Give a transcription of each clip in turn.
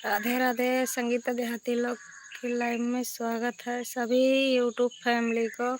राधे राधे। संगीता देहाती लोग की लाइव में स्वागत है सभी यूट्यूब फैमिली को।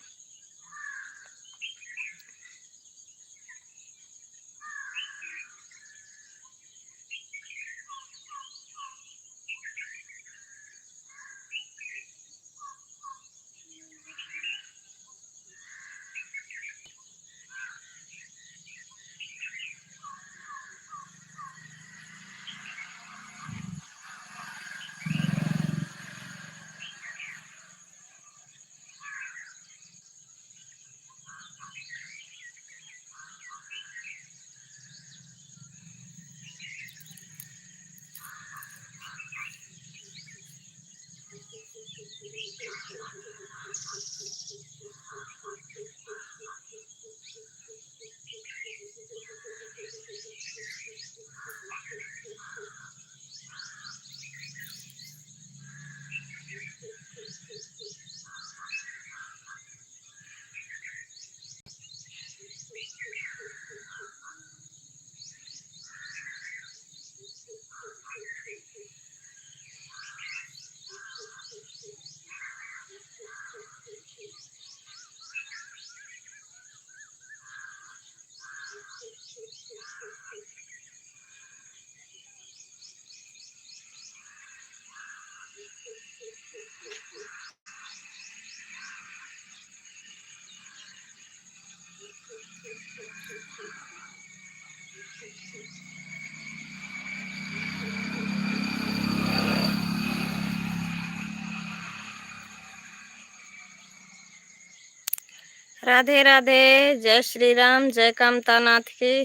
राधे राधे। जय श्री राम, जय कामतानाथ की।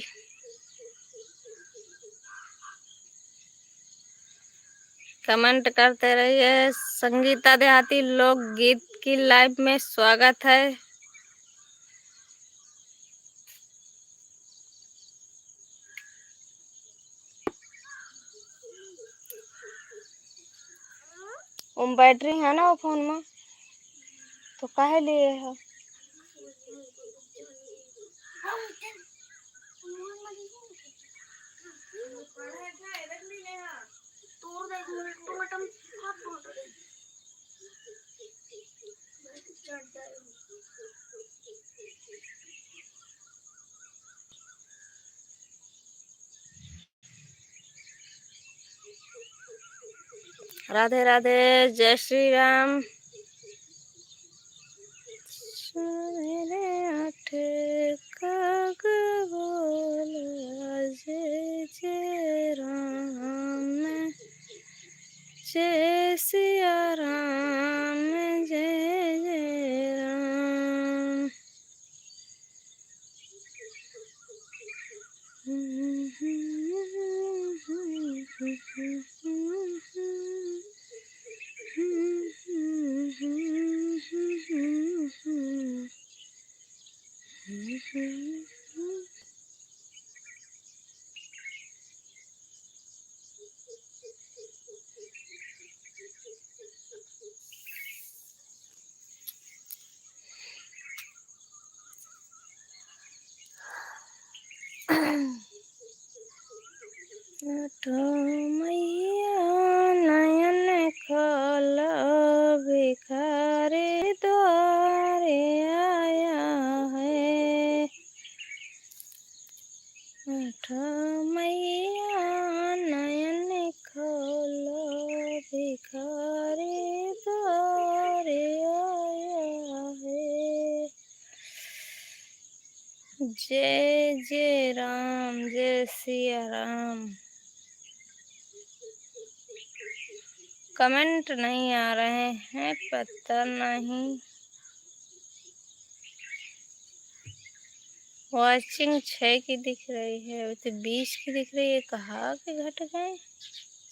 कमेंट करते रहिए। संगीता देहाती लोक गीत की लाइव में स्वागत है। बैटरी है ना वो फोन में, तो काहे लिए है? राधे राधे। जय श्री राम। सवेरे आठ काग बोला जय जय राम, जय सिया राम, जय जय राम। मैया नयन खोल, भिखारी द्वारे आया है। मैया नयन खोल, भिखारी द्वारे आया है। जय जय राम, जय सिया राम। कमेंट नहीं आ रहे हैं, पता नहीं। वॉचिंग 6 की दिख रही है, तो 20 की दिख रही है। कहाँ के घट गए?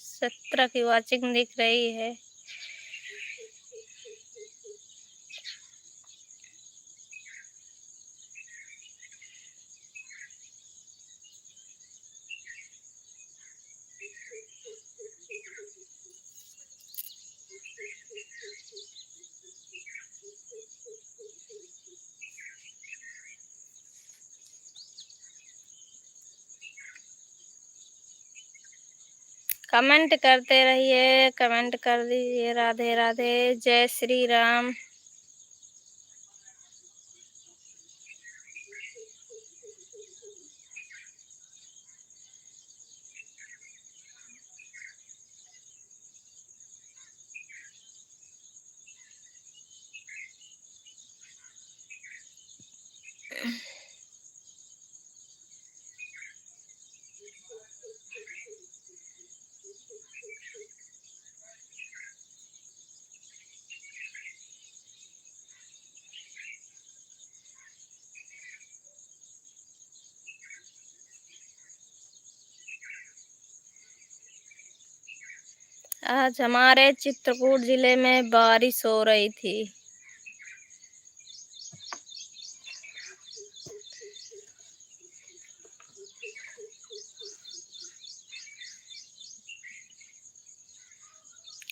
17 की वॉचिंग दिख रही है। कमेंट करते रहिए, कमेंट कर दीजिए। राधे राधे, जय श्री राम। आज हमारे चित्रकूट जिले में बारिश हो रही थी।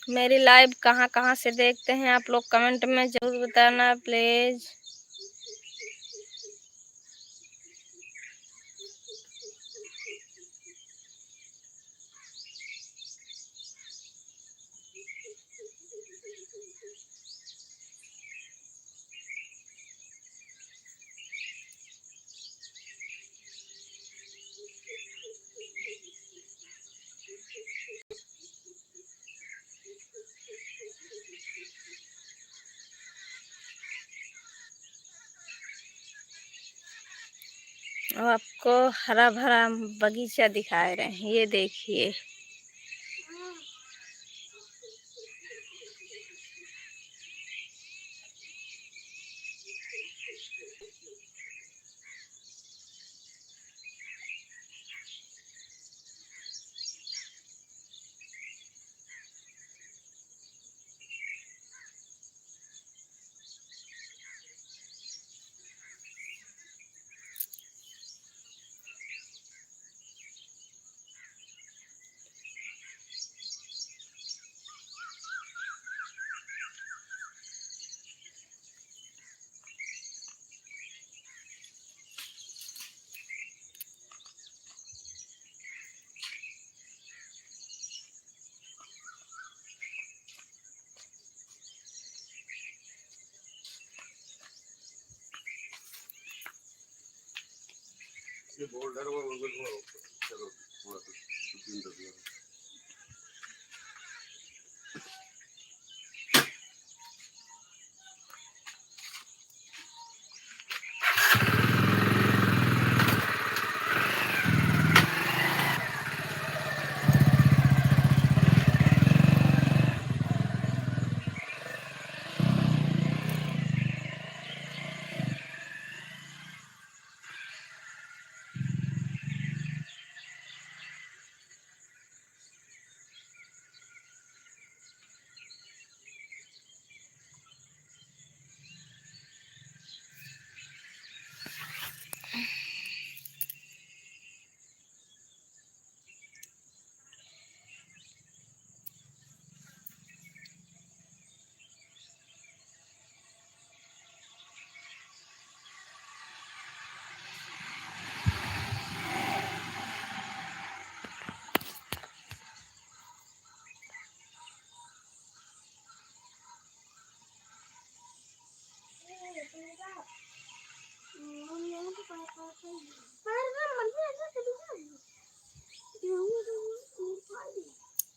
मेरी लाइव कहाँ कहाँ से देखते हैं आप लोग, कमेंट में जरूर बताना प्लीज। और आपको हरा भरा बगीचा दिखा रहे हैं, ये देखिए। ये बोल्डर वो चलो थोड़ा सा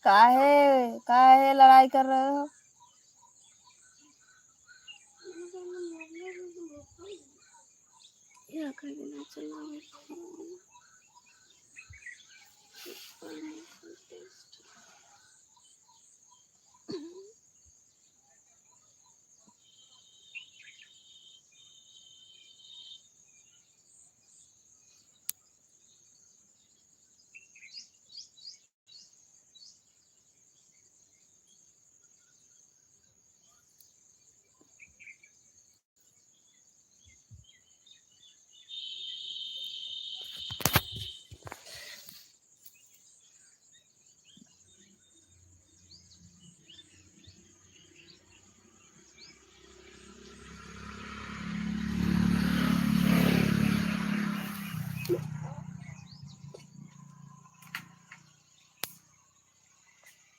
काहे काहे लड़ाई कर रहे हो?